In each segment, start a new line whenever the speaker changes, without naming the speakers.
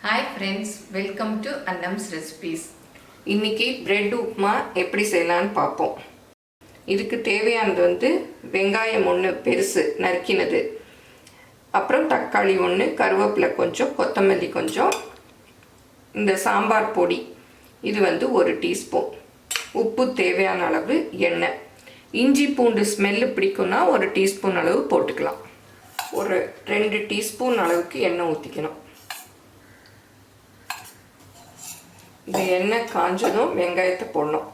Hi friends, welcome to Annam's Recipes. இன்னைக்கு bread upma எப்படி செய்யலாம்னு பார்ப்போம். இதுக்கு தேவையானது வந்து வெங்காயம் ஒன்று பெருசு நறுக்கினது, அப்புறம் தக்காளி ஒன்று, கருவேப்பிலை கொஞ்சம், கொத்தமல்லி கொஞ்சம், இந்த சாம்பார் பொடி இது வந்து 1 டீஸ்பூன், உப்பு தேவையான அளவு, எண்ணெய், இஞ்சி பூண்டு ஸ்மெல்லு பிடிக்கும்னா 1 டீஸ்பூன் அளவு போட்டுக்கலாம். ஒரு 2 டீஸ்பூன் அளவுக்கு எண்ணெய் ஊற்றிக்கணும். இந்த எண்ணெய் காஞ்சதும் வெங்காயத்தை போடணும்.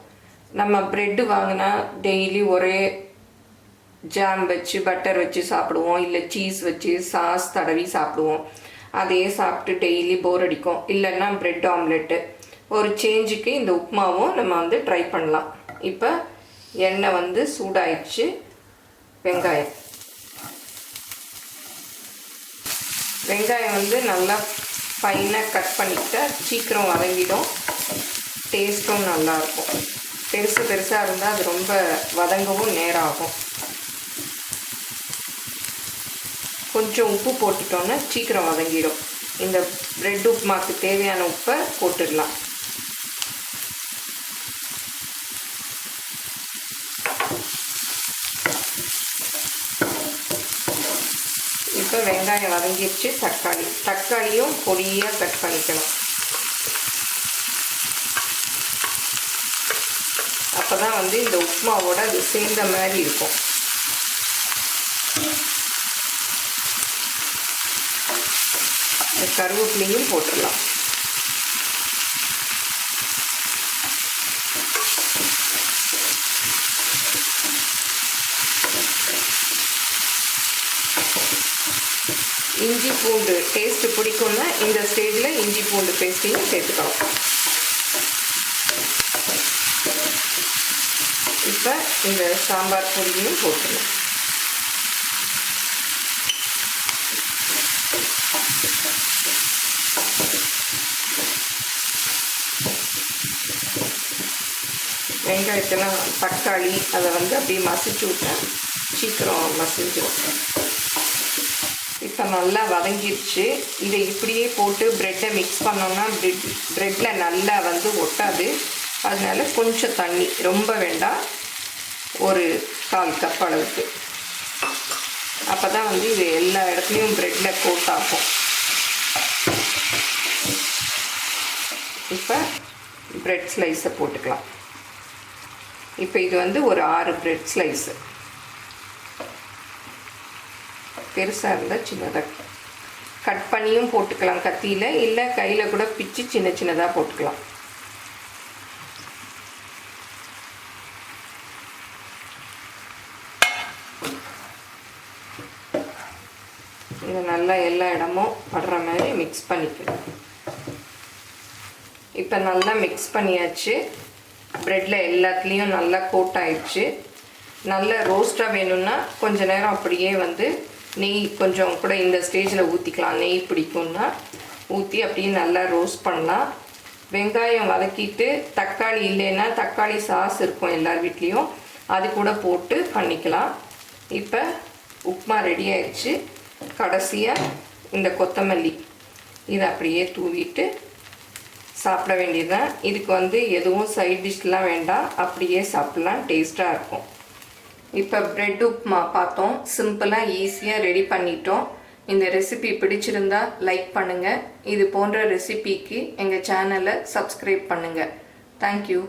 நம்ம ப்ரெட்டு வாங்கினா டெய்லி ஒரே ஜாம் வச்சு பட்டர் வச்சு சாப்பிடுவோம், இல்லை சீஸ் வச்சு சாஸ் தடவி சாப்பிடுவோம். அதையே சாப்பிட்டு டெய்லி போர் அடிக்கும். இல்லைன்னா ப்ரெட் ஆம்லெட்டு, ஒரு சேஞ்சுக்கு இந்த உப்புமாவும் நம்ம வந்து ட்ரை பண்ணலாம். இப்போ எண்ணெய் வந்து சூடாயிடுச்சு. வெங்காயம் வந்து நல்லா ஃபைனாக கட் பண்ணிக்கிட்டா சீக்கிரம் வதங்கிடும், டேஸ்ட்டும் நல்லாயிருக்கும். பெருசாக இருந்தால் அது ரொம்ப வதங்கவும் நேரம் ஆகும். கொஞ்சம் உப்பு போட்டுட்டோன்னா சீக்கிரம் வதங்கிடும். இந்த பிரெட் உப்புமாக்கு தேவையான உப்பை போட்டுடலாம். இப்போ வெங்காயம் வதங்கிடுச்சு. தக்காளியும் பொடியாக கட் பண்ணிக்கணும். அப்போ தான் வந்து இந்த உப்புமாவோட அது சேர்ந்த மாதிரி இருக்கும். இந்த கருவேப்பிலையும் போட்டுடலாம். இஞ்சி பூண்டு டேஸ்ட்டு பிடிக்கும்னா இந்த ஸ்டேஜில் இஞ்சி பூண்டு பேஸ்ட்டையும் சேர்த்துக்கணும். இப்போ இந்த சாம்பார் பொடியும் போட்டுக்கணும். வெங்காயத்தெல்லாம் தக்காளி அதை வந்து அப்படியே மசிச்சு விட்டா சீக்கிரம் மசிஞ்சிடும். இப்போ நல்லா வதங்கிடுச்சு. இதை இப்படியே போட்டு ப்ரெட்டை மிக்ஸ் பண்ணோன்னா ப்ரெட்டில் நல்லா வந்து ஒட்டாது. அதனால கொஞ்சம் தண்ணி, ரொம்ப வேண்டாம், ஒரு 1/4 கப் அளவுக்கு. அப்போ தான் வந்து இது எல்லா இடத்துலையும் ப்ரெட்டில் கோட் ஆகும். இப்போ ப்ரெட் ஸ்லைஸை போட்டுக்கலாம். இப்போ இது வந்து ஒரு 6 ப்ரெட் ஸ்லைஸு. பெருசாக இருந்தால் சின்னதாக கட் பண்ணியும் போட்டுக்கலாம் கத்தியில், இல்லை கையில் கூட பிச்சு சின்னதாக போட்டுக்கலாம். இதை நல்லா எல்லா இடமும் படுற மாதிரி மிக்ஸ் பண்ணிக்கலாம். இப்போ நல்லா மிக்ஸ் பண்ணியாச்சு. ப்ரெட்டில் எல்லாத்துலேயும் நல்லா கோட் ஆயிடுச்சு. நல்ல ரோஸ்ட்டாக வேணும்னா கொஞ்சம் நேரம் அப்படியே வந்து நெய் கொஞ்சம் கூட இந்த ஸ்டேஜில் ஊற்றிக்கலாம். நெய் பிடிக்கும்னா ஊற்றி அப்படியே நல்லா ரோஸ்ட் பண்ணலாம். வெங்காயம் வதக்கிட்டு தக்காளி இல்லைன்னா தக்காளி சாஸ் இருக்கும் எல்லார் வீட்லேயும், அது கூட போட்டு பண்ணிக்கலாம். இப்போ உப்புமா ரெடி ஆயிடுச்சு. கடைசியாக இந்த கொத்தமல்லி இதை அப்படியே தூவிட்டு சாப்பிட வேண்டியதுதான். இதுக்கு வந்து எதுவும் சைட் டிஷ்லாம் வேண்டாம், அப்படியே சாப்பிட்லாம், டேஸ்ட்டாக இருக்கும். இப்போ ப்ரெட் உப்புமா பார்த்தோம். சிம்பிளாக ஈஸியாக ரெடி பண்ணிட்டோம். இந்த ரெசிபி பிடிச்சிருந்தா லைக் பண்ணுங்கள். இது போன்ற ரெசிபிக்கு எங்கள் சேனலை சப்ஸ்கிரைப் பண்ணுங்கள். தேங்க்யூ.